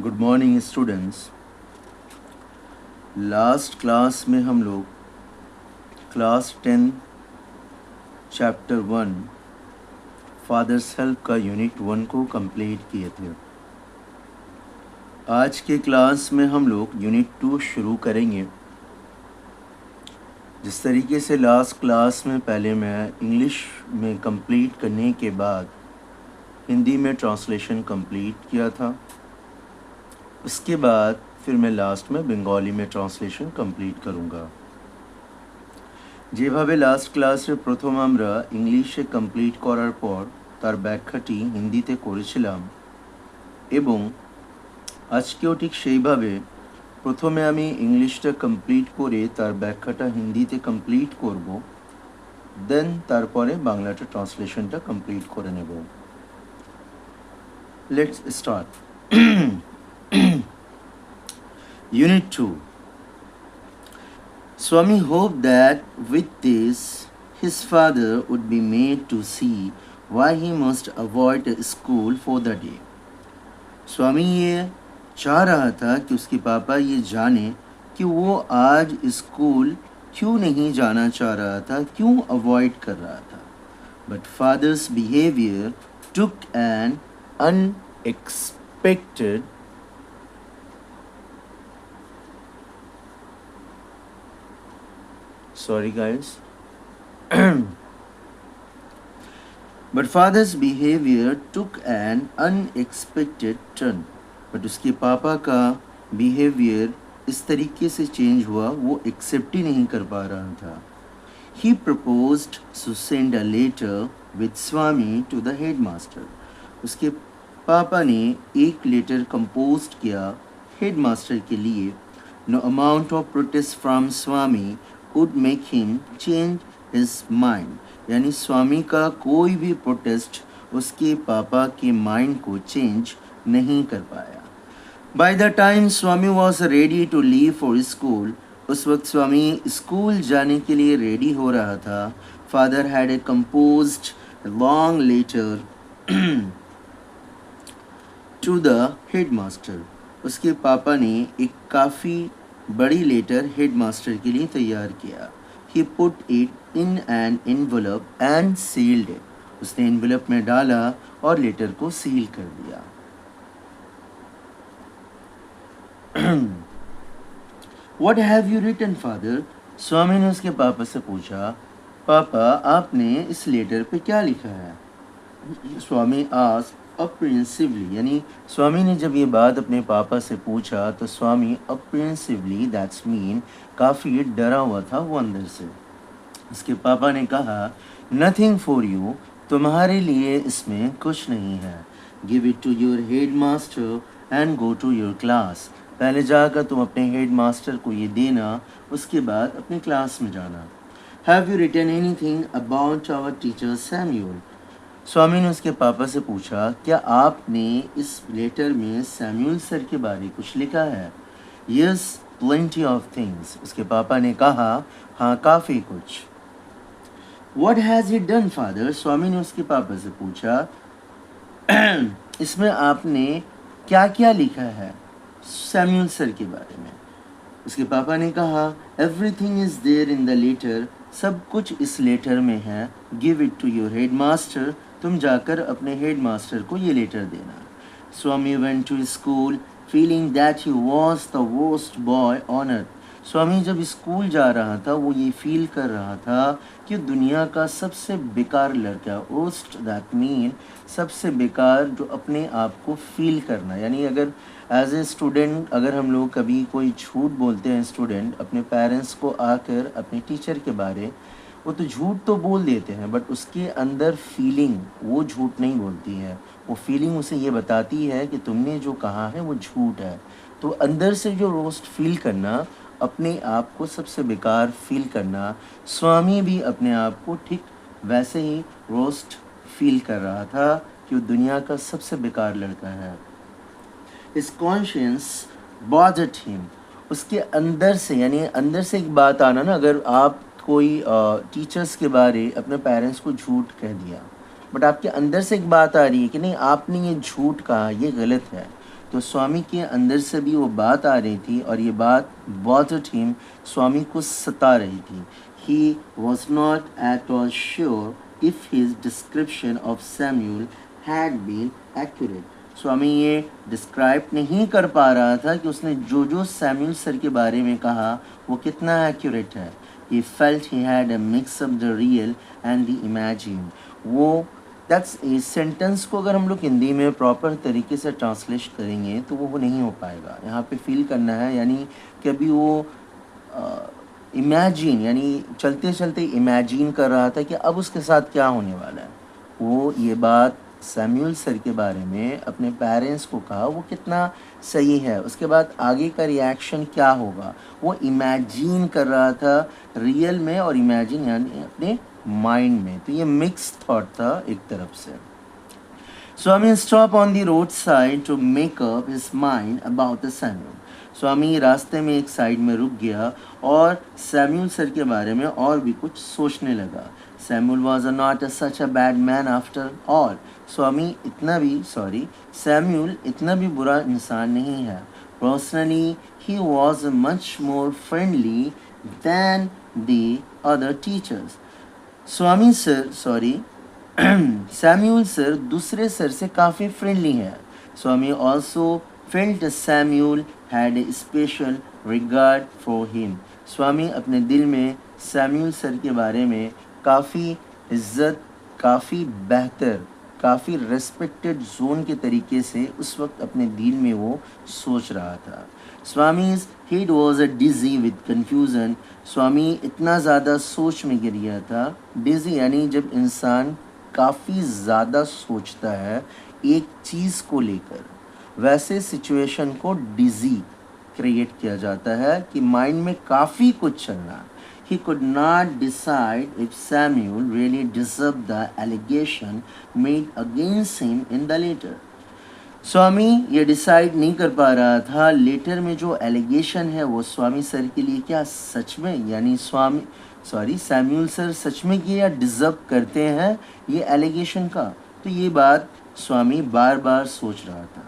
Good morning students. Last class में हम लोग क्लास 10 चैप्टर 1 फादर्स हेल्प का यूनिट 1 को कंप्लीट किए थे। आज के क्लास में हम लोग यूनिट 2 शुरू करेंगे। जिस तरीके से लास्ट क्लास में पहले मैं इंग्लिश में कंप्लीट करने के बाद हिंदी में ट्रांसलेशन कंप्लीट किया था, उसके बाद फिर मैं लास्ट में बंगाली में ट्रांसलेशन कंप्लीट करूँगा। যেভাবে লাস্ট ক্লাসে প্রথম আমরা ইংলিশে কমপ্লিট করার পর তার ব্যাখ্যাটি হিন্দিতে করেছিলাম এবং আজকেও ঠিক সেইভাবে প্রথমে আমি ইংলিশটা কমপ্লিট করে তার ব্যাখ্যাটা হিন্দিতে কমপ্লিট করব, দেন তারপরে বাংলাটা ট্রান্সলেশনটা কমপ্লিট করে নেব। Let's start. Unit 2. Swami hoped that with this his father would be made to see why he must avoid school for the day. स्वामी ये चाह रहा था कि उसके पापा ये जाने कि वो आज स्कूल क्यों नहीं जाना चाह रहा था, क्यों अवॉइड कर रहा था। But father's behavior took an unexpected Sorry guys. But father's behavior took an unexpected turn. But उसके पापा का behavior इस तरीके से चेंज हुआ, वो एक्सेप्ट ही नहीं कर पा रहा था। He proposed to send a letter with Swami to the headmaster. उसके पापा ने एक लेटर कंपोज किया हेडमास्टर के लिए। No amount of protest from Swami would make him change his mind. यानी स्वामी का कोई भी प्रोटेस्ट उसके पापा के माइंड को चेंज नहीं कर पाया। By the time Swami was ready to leave for school, उस वक्त स्वामी स्कूल जाने के लिए रेडी हो रहा था। Father had a composed long letter to the headmaster. उसके पापा ने एक काफ़ी बड़ी लेटर हेडमास्टर के लिए तैयार किया। He put it in an envelope and sealed it. उसने एनवेलप में डाला और लेटर को सील कर दिया। What have you written, father? स्वामी ने उसके पापा से पूछा, पापा आपने इस लेटर पे क्या लिखा है? स्वामी asked अप्रिहेंसिवली, यानी स्वामी ने जब ये बात अपने पापा से पूछा तो स्वामी अप्रिहेंसिवली, दैट्स मीन काफ़ी डरा हुआ था वो अंदर से। उसके पापा ने कहा, नथिंग फॉर यू, तुम्हारे लिए इसमें कुछ नहीं है। Give it to your head master and go to your class. पहले जाकर तुम अपने हेड मास्टर को ये देना, उसके बाद अपने क्लास में जाना। Have you written anything about our teacher Samuel? Swami ने उसके पापा से पूछा, क्या आपने इस लेटर में सैम्यूल सर के बारे कुछ लिखा है? यस, प्लेंटी ऑफ थिंग्स, उसके पापा ने कहा, हाँ काफ़ी कुछ। What has he done father? Swami ने उसके पापा से पूछा, इसमें आपने क्या क्या लिखा है सैम्यूल सर के बारे में? उसके पापा ने कहा, everything is there in the letter, सब कुछ इस लेटर में है। Give it to your head master, तुम जाकर अपने हेड मास्टर को ये लेटर देना। Swami went to school feeling that he was the worst boy on earth. Swami जब स्कूल जा रहा था वो ये फील कर रहा था कि दुनिया का सबसे बेकार लड़का, वर्स्ट दैट मीन सबसे बेकार, जो अपने आप को फील करना। यानी अगर एज ए स्टूडेंट अगर हम लोग कभी कोई झूठ बोलते हैं, स्टूडेंट अपने पेरेंट्स को आकर अपने टीचर के बारे, वो तो झूठ तो बोल देते हैं बट उसके अंदर फीलिंग वो झूठ नहीं बोलती है। वो फीलिंग उसे ये बताती है कि तुमने जो कहा है वो झूठ है। तो अंदर से जो रोस्ट फील करना, अपने आप को सबसे बेकार फील करना, स्वामी भी अपने आप को ठीक वैसे ही रोस्ट फील कर रहा था कि वो दुनिया का सबसे बेकार लड़का है। His conscience bothered him. उसके अंदर से, यानी अंदर से एक बात आना ना, अगर आप कोई टीचर्स के बारे अपने पेरेंट्स को झूठ कह दिया बट आपके अंदर से एक बात आ रही है कि नहीं आपने ये झूठ कहा, ये गलत है, तो स्वामी के अंदर से भी वो बात आ रही थी और ये बात bothered him, स्वामी को सता रही थी. He was not at all sure if his description of Samuel had been accurate. स्वामी ये डिस्क्राइब नहीं कर पा रहा था कि उसने जो जो सैम्यूल सर के बारे में कहा वो कितना एक्यूरेट है. He felt he had a mix of the real and the imagined. वो दैट्स ए सेंटेंस को अगर हम लोग हिंदी में प्रॉपर तरीके से ट्रांसलेट करेंगे तो वो नहीं हो पाएगा. यहाँ पे फील करना है, यानी कि अभी वो इमेजिन यानी चलते चलते इमेजिन कर रहा था कि अब उसके साथ क्या होने वाला है. वो ये बात सैम्यूल सर के बारे में अपने पेरेंट्स को कहा वो कितना सही है. उसके बाद आगे का रिएक्शन क्या होगा वो इमेजिन कर रहा था रियल में और इमेजिन यानी अपने माइंड में. तो ये मिक्स थॉट था एक तरफ से. Swami stop on the road side to make up his mind about the Samuel. Swami रास्ते में एक साइड में रुक गया और सैम्यूल सर के बारे में और भी कुछ सोचने लगा. Samuel was not such a bad man after all. Samuel इतना भी बुरा इंसान नहीं है. Personally he was much more friendly than the other teachers. Samuel sir दूसरे सर से काफ़ी फ्रेंडली है. Swami also felt Samuel had a special regard for him. Swami अपने दिल में सैम्यूल सर के बारे में काफ़ी इज्जत, काफ़ी बेहतर, काफ़ी रेस्पेक्टेड जोन के तरीके से उस वक्त अपने दिल में वो सोच रहा था. Swami's head was a dizzy with confusion. Swami इतना ज़्यादा सोच में गिर गया था. डिजी यानी जब इंसान काफ़ी ज़्यादा सोचता है एक चीज़ को लेकर, वैसे सिचुएशन को डिजी क्रिएट किया जाता है कि माइंड में काफ़ी कुछ चलना. He could not decide if Samuel really deserved the allegation made against him in the letter. स्वामी ये डिसाइड नहीं कर पा रहा था लेटर में जो एलिगेशन है वो स्वामी सर के लिए क्या सच में यानी सैम्यूल सर सच में ये या डिजर्व करते हैं ये एलिगेशन का. तो ये बात स्वामी बार बार सोच रहा था.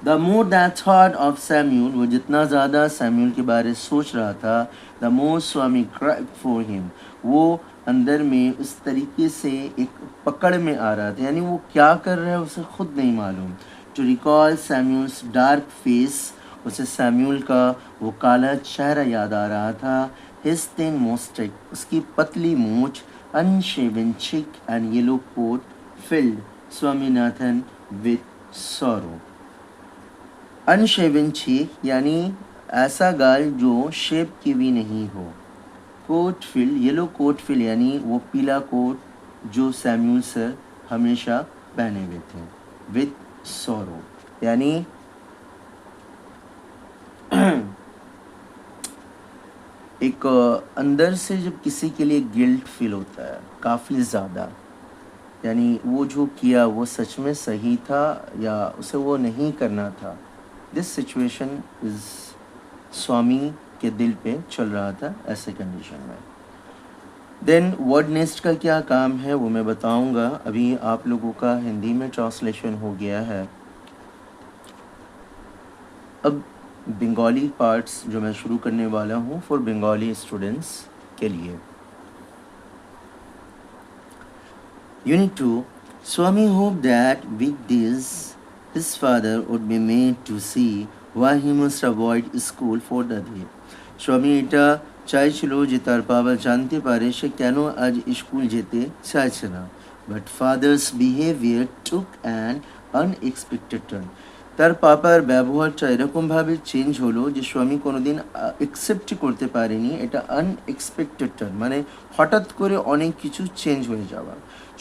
The more that thought of Samuel, वो जितना ज़्यादा सैम्यूल के बारे सोच रहा था, the more Swami cried for him. वो अंदर में उस तरीके से एक पकड़ में आ रहा था, यानी वो क्या कर रहा है उसे खुद नहीं मालूम. To recall Samuel's dark face, उसे सैम्यूल का वो काला चेहरा याद आ रहा था. हिज थिन मोस्टेक, उसकी पतली मूछ, unshaven cheek and yellow coat filled Swaminathan with sorrow. Unshaven cheek यानी ऐसा गाल जो शेप की भी नहीं हो. Coat fill, yellow coat fill यानी वो पीला कोट जो सैम्यूल सर हमेशा पहने हुए थे. विथ सॉरो यानी एक अंदर से जब किसी के लिए गिल्ट फील होता है काफ़ी ज़्यादा, यानी वो जो किया वो सच में सही था या उसे वो नहीं करना था. दिस सिचुएशन इज स्वामी के दिल पे चल रहा था ऐसे कंडीशन में. देन वर्ड नेस्ट का क्या काम है वो मैं बताऊंगा. अभी आप लोगों का हिंदी में ट्रांसलेशन हो गया है. अब बंगाली पार्ट्स जो मैं शुरू करने वाला हूँ फॉर बंगाली स्टूडेंट्स के लिए. Unit 2. Swami hope that with this his father would be made to see why he must avoid school for the day. স্বামী এটা চাইছিল যে তার বাবা জানতে পারে সে কেন আজ স্কুল যেতে চাইছে না. But father's behaviour took an unexpected turn. তার পাপার ব্যবহারটা এরকমভাবে চেঞ্জ হলো যে স্বামী কোনোদিন অ্যাকসেপ্টই করতে পারেনি. এটা আনএক্সপেক্টেড টার্ন মানে হঠাৎ করে অনেক কিছু চেঞ্জ হয়ে যাওয়া.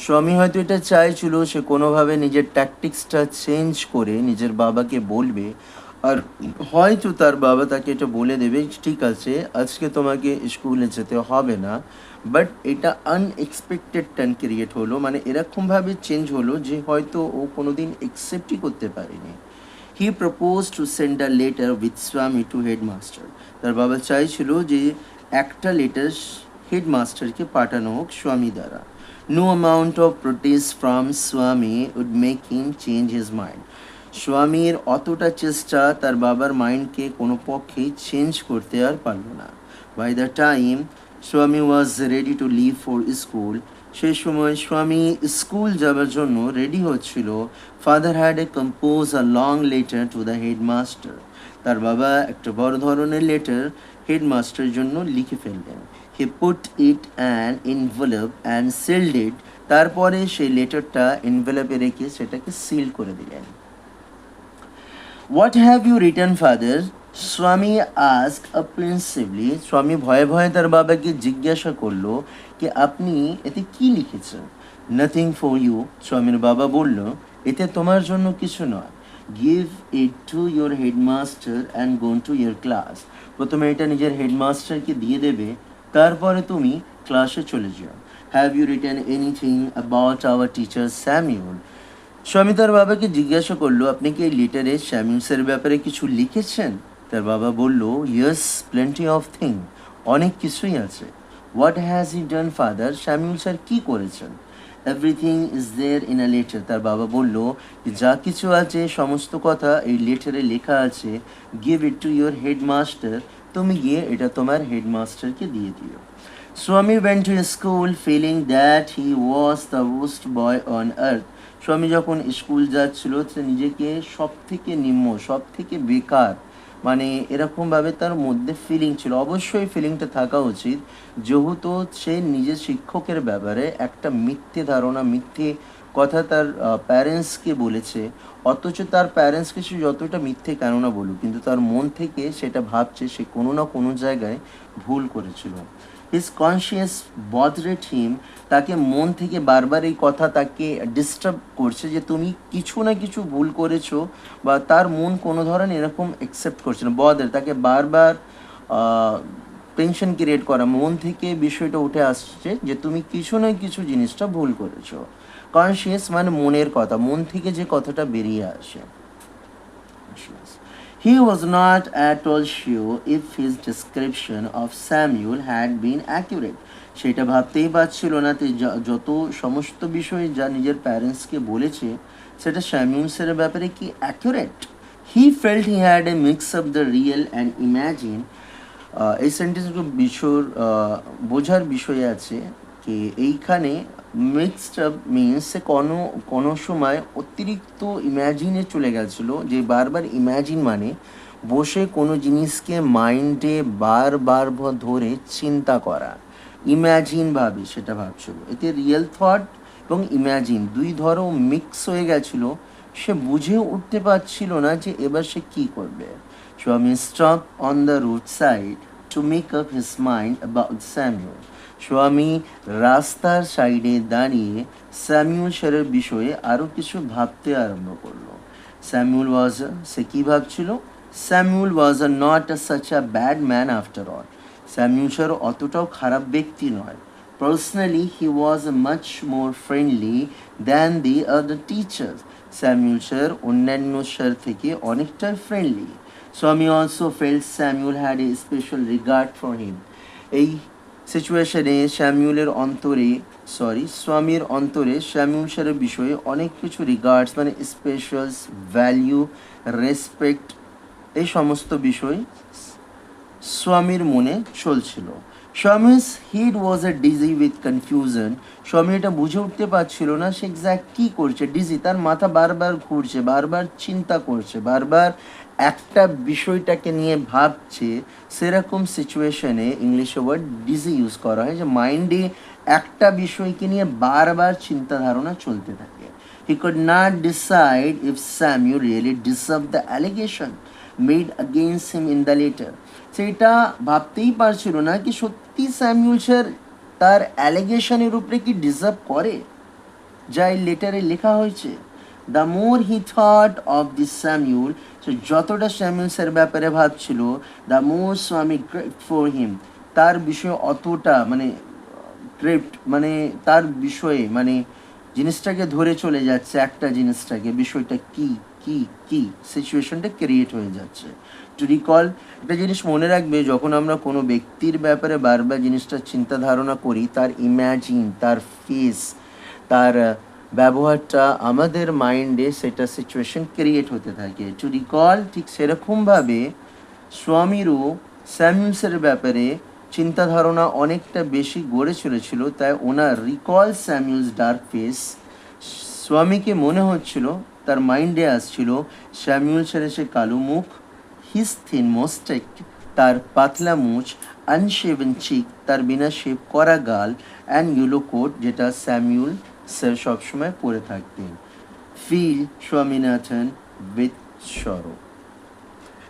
স্বামী হয়তো এটা চাইছিল সে কোনোভাবে নিজের ট্যাকটিক্সটা চেঞ্জ করে নিজের বাবাকে বলবে, আর হয়তো তার বাবা তাকে এটা বলে দেবে ঠিক আছে আজকে তোমাকে স্কুলে যেতে হবে না. বাট এটা আনএক্সপেক্টেড টার্ন ক্রিয়েট হলো, মানে এরকমভাবে চেঞ্জ হলো যে হয়তো ও কোনোদিন অ্যাকসেপ্টই করতে পারেনি. হি propose to send a letter with স্বামী টু হেডমাস্টার. তার বাবা চাইছিল যে একটা লেটার হেডমাস্টারকে পাঠানো হোক স্বামী দ্বারা. No amount of protest from Swami would make him change his mind. স্বামীর অতটা চেষ্টা তার বাবার মাইন্ডকে কোনো পক্ষেই চেঞ্জ করতে আর পারল না। By the time Swami was ready to leave for school, সেই সময় স্বামী স্কুল যাওয়ার জন্য রেডি হচ্ছিল, father had a compose a long letter to the headmaster. তার বাবা একটা বড় ধরনের লেটার হেডমাস্টারের জন্য লিখে ফেললেন। He put it an envelope and sealed it. তারপরে সেই লেটারটা এনভেলপে রেখে সেটাকে সিল করে দিলেন। What have you written father? Swami ask apprehensively. Swami ভয়ে ভয়ে তার বাবাকে জিজ্ঞাসা করলো যে আপনি এতে কি লিখেছেন? Nothing for you. স্বামীর বাবা বলল, এতে তোমার জন্য কিছু নয়। Give it to your headmaster and go to your class. প্রথমে এটা নিজের হেডমাস্টারকে দিয়ে দেবে, তারপরে তুমি ক্লাসে চলে যাও। Have you return anything about our teacher Samuel? Swami তার বাবাকে জিজ্ঞাসা করলো, আপনি কি এই লেটারে স্যামিউলসের ব্যাপারে কিছু লিখেছেন? তার বাবা বলল, ইয়েস, প্লেন্টি অফ থিং। অনেক কিছুই আছে। What has he done father? Samuel sir কী করেছেন? Everything is there in a letter. তার বাবা বলল, যা কিছু আছে সমস্ত কথা এই লেটারে লেখা আছে। Give it to your headmaster. তুমি গিয়ে এটা তোমার হেডমাস্টারকে দিয়ে দিও। স্বামী went to school feeling that he was the worst boy on earth. স্বামী যখন স্কুল যাচ্ছিল সে নিজেকে সব থেকে নিম্ন, সব থেকে বেকার, মানে এরকমভাবে তার মধ্যে ফিলিং ছিল। অবশ্যই ফিলিংটা থাকা উচিত, যেহেতু সে নিজের শিক্ষকের ব্যাপারে একটা মিথ্যে ধারণা, মিথ্যে কথা তার প্যারেন্টসকে বলেছে। অথচ তার প্যারেন্টসকে সে যতটা মিথ্যে কেননা বলুক, কিন্তু তার মন থেকে সেটা ভাবছে সে কোনো না কোনো জায়গায় ভুল করেছিল। হিজ কনসিয়াস বদরেড হিম। তাকে মন থেকে বারবার এই কথা তাকে ডিস্টার্ব করছে যে তুমি কিছু না কিছু ভুল করেছো, বা তার মন কোনো ধরনের এরকম অ্যাকসেপ্ট করছে না। বদের তাকে বারবার টেনশন ক্রিয়েট করা, মন থেকে বিষয়টা উঠে আসছে যে তুমি কিছু না কিছু জিনিসটা ভুল করেছো। কনসিয়াস মানে মনের কথা, মন থেকে যে কথাটা বেরিয়ে আসে। He was not at all sure if his description of Samuel had been accurate. সেটা ভাবতেই পারছিল না যত সমস্ত বিষয় যা নিজের প্যারেন্টসকে বলেছে সেটা স্যামিউলসের ব্যাপারে কি accurate. He felt he had a mix of the real and imagine. এই সেন্টেন্সগুলো বোঝার বিষয় আছে যে এইখানে মিক্সড আপ মিনস সে কোনো সময় অতিরিক্ত ইম্যাজিনে চলে গেছিলো, যে বারবার ইম্যাজিন মানে বসে কোনো জিনিসকে মাইন্ডে বারবার ধরে চিন্তা করা, ইম্যাজিন ভাবে সেটা ভাবছিল। এতে রিয়েল থট এবং ইম্যাজিন দুই ধরো মিক্স হয়ে গেছিলো। সে বুঝে উঠতে পারছিল না যে এবার সে কী করবে। স্বামী stop on the road side to make up his mind about Samuel. স্বামী রাস্তার সাইডে দাঁড়িয়ে স্যামিউল স্যারের বিষয়ে আরও কিছু ভাবতে আরম্ভ করলো। স্যামিউল ওয়াজ, সে কী ভাবছিল? Samuel was not such a bad man after all. Samuel sir অতটাও খারাপ ব্যক্তি নয়। Personally he was much more friendly than the other teachers. Samuel sir অন্যান্য স্যার থেকে অনেকটাই ফ্রেন্ডলি। স্বামী also felt Samuel had a special regard for him. এই সিচুয়েশনে স্বামীর অন্তরে স্যামিউল স্যারের বিষয়ে অনেক কিছু রিগার্ডস মানে স্পেশালস, ভ্যালিউ, রেসপেক্ট, এই সমস্ত বিষয় স্বামীর মনে চলছিল। স্বামীস হিড ওয়াজ এ ডিজি উইথ কনফিউশন। স্বামী এটা বুঝে উঠতে পারছিল না সে এক্স্যাক্ট কী করছে। ডিজি, তার মাথা বারবার ঘুরছে, বারবার চিন্তা করছে, বারবার একটা বিষয়টাকে নিয়ে ভাবছে। সেরকম সিচুয়েশনে ইংলিশে ওয়ার্ড ডিজি ইউজ করা হয়, যে মাইন্ডে একটা বিষয়কে নিয়ে বারবার চিন্তা ধারণা চলতে থাকে। He could not decide if Samuel really deserve the allegation made against him in the letter. সেটা ভাবতেই পারছিল না কি সত্যি স্যামিউল স্যার তার অ্যালিগেশনের উপরে কি ডিজার্ভ করে যা এই লেটারে লেখা হয়েছে। The more he thought of this Samuel, সে যতটা স্যামিউল স্যার ব্যাপারে ভাবছিল, দ্য মোর স্বামী গ্রেট ফর হিম, তার বিষয়ে অতটা মানে গ্রেট মানে তার বিষয়ে মানে জিনিসটাকে ধরে চলে যাচ্ছে, একটা জিনিসটাকে, বিষয়টা কি কি কি সিচুয়েশনটা ক্রিয়েট হয়ে যাচ্ছে। টু রিকল, একটা জিনিস মনে রাখবে, যখন আমরা কোনো ব্যক্তির ব্যাপারে বারবার জিনিসটা চিন্তা ধারণা করি, তার ইম্যাজিন, তার ফেস, তার ব্যবহারটা আমাদের মাইন্ডে সেটা সিচুয়েশন ক্রিয়েট হতে থাকে। টু রিকল ঠিক সেরকমভাবে স্বামীরও স্যামুয়েলসের ব্যাপারে চিন্তা ধারণা অনেকটা বেশি গড়ে চলেছিল, তাই ওনার রিকল স্যামুয়েলস ডার্ক ফেস। স্বামীকে মনে হচ্ছিল, তার মাইন্ডে আসছিল স্যামুয়েলসের সে কালো মুখ, হিজ থিন মোস্টেক, তার পাতলা মুছ, আনশেভেন চিক, তার বিনা শেভ করা গাল, অ্যান্ড ইয়েলো কোট যেটা স্যামুয়েল স্যার সবসময় পরে থাকতেন। Feel Swaminathan with sorrow.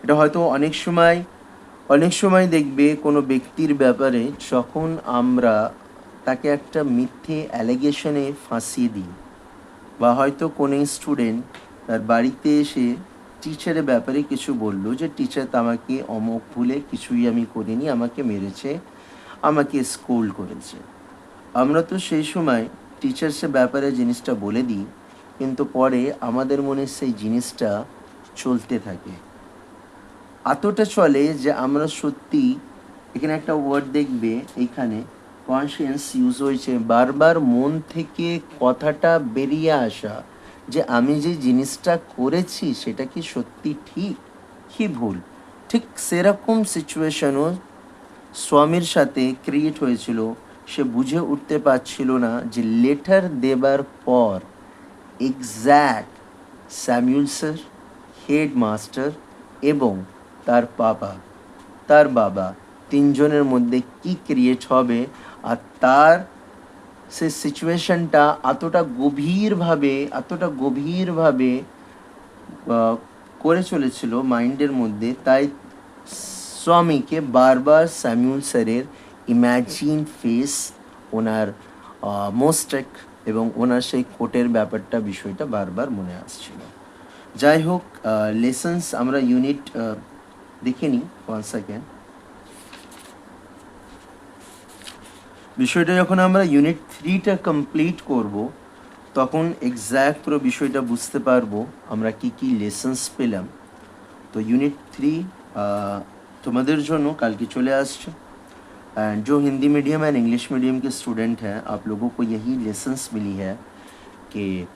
এটা হয়তো অনেক সময় দেখবে কোনো ব্যক্তির ব্যাপারে যখন আমরা তাকে একটা মিথ্যে অ্যালিগেশনে ফাঁসিয়ে দিই, বা হয়তো কোনো স্টুডেন্ট তার বাড়িতে এসে টিচারের ব্যাপারে কিছু বললো যে টিচার আমাকে অমুক ভুলে কিছুই আমি করিনি, আমাকে মেরেছে, আমাকে স্কুল করেছে। আমরা তো সেই সময় টিচার্সের ব্যাপারে জিনিসটা বলে দিই, কিন্তু পরে আমাদের মনে সেই জিনিসটা চলতে থাকে, এতটা চলে যে আমরা সত্যি, এখানে একটা ওয়ার্ড দেখবে, এইখানে কনসিয়েন্স ইউজ হয়েছে, বারবার মন থেকে কথাটা বেরিয়ে আসা যে আমি যে জিনিসটা করেছি সেটা কি সত্যি ঠিক কি ভুল। ঠিক সেরকম সিচুয়েশনও স্বামীর সাথে ক্রিয়েট হয়েছিল। সে বুঝে উঠতে পারছিল না যে লেটার দেবার পর এক্স্যাক্ট স্যামুয়েল স্যার, হেডমাস্টার এবং তার বাবা তিনজনের মধ্যে কি ক্রিয়েট হবে। আর তার সে সিচুয়েশনটা এতটা গভীরভাবে করে চলেছিল মাইন্ডের মধ্যে, তাই স্বামীকে বারবার স্যামুয়েল স্যারের ইম্যাজিন ফেস, ওনার মোস্টেক এবং ওনার সেই কোটের বিষয়টা বারবার মনে আসছিল। যাই হোক, লেসন্স আমরা ইউনিট দেখে নিই। 1 সেকেন্ড। বিষয়টা যখন আমরা ইউনিট 3টা কমপ্লিট করব, তখন এক্স্যাক্ট পুরো বিষয়টা বুঝতে পারবো আমরা কি লেসন্স পেলাম। तो यूनिट 3 तुम्हारे जन्य कल की चले आसছে। एंड जो Hindi medium and English medium के स्टूडेंट हैं, आप लोगों को यही लेसन्स मिली है कि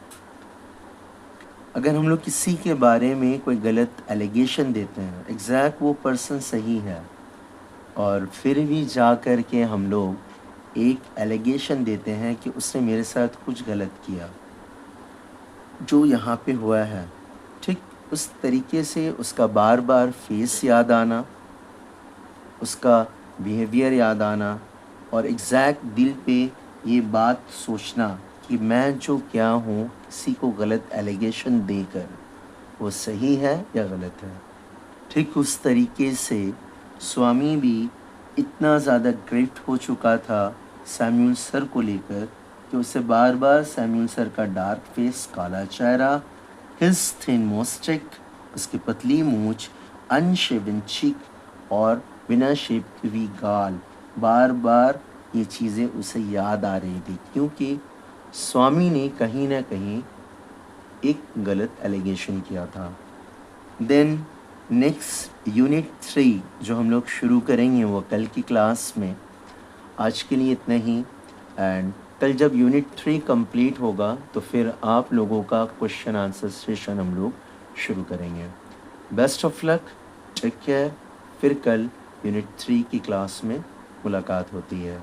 अगर हम लोग किसी के बारे में कोई गलत एलिगेशन देते हैं, एग्जैक्ट वो पर्सन सही है, और फिर भी जा कर के हम लोग एक एलिगेशन देते हैं कि उसने मेरे साथ कुछ गलत किया, जो यहाँ पे हुआ है, ठीक उस तरीके से उसका बार बार फेस याद आना, उसका बिहेवियर याद आना, और एग्जैक्ट दिल पे ये बात सोचना कि मैं जो क्या हूँ किसी को गलत एलिगेशन देकर, वो सही है या गलत है। ठीक उस तरीके से स्वामी भी इतना ज़्यादा ग्रिफ्ट हो चुका था सैमुअल सर को लेकर कि उसे बार बार सैमुअल सर का डार्क फेस, काला चेहरा, हिज थिन मोस्टेक, उसकी पतली मूछ, अनशेवन चिक और बिना शेप हुई गाल, बार बार ये चीज़ें उसे याद आ रही थी, क्योंकि स्वामी ने कहीं ना कहीं एक गलत एलिगेशन किया था। देन नेक्स्ट यूनिट 3 जो हम लोग शुरू करेंगे वो कल की क्लास में। आज के लिए इतना ही, एंड कल जब यूनिट 3 कंप्लीट होगा तो फिर आप लोगों का क्वेश्चन आंसर सेशन हम लोग शुरू करेंगे। Best of luck, take care. फिर कल यूनिट 3 की क्लास में मुलाकात होती है।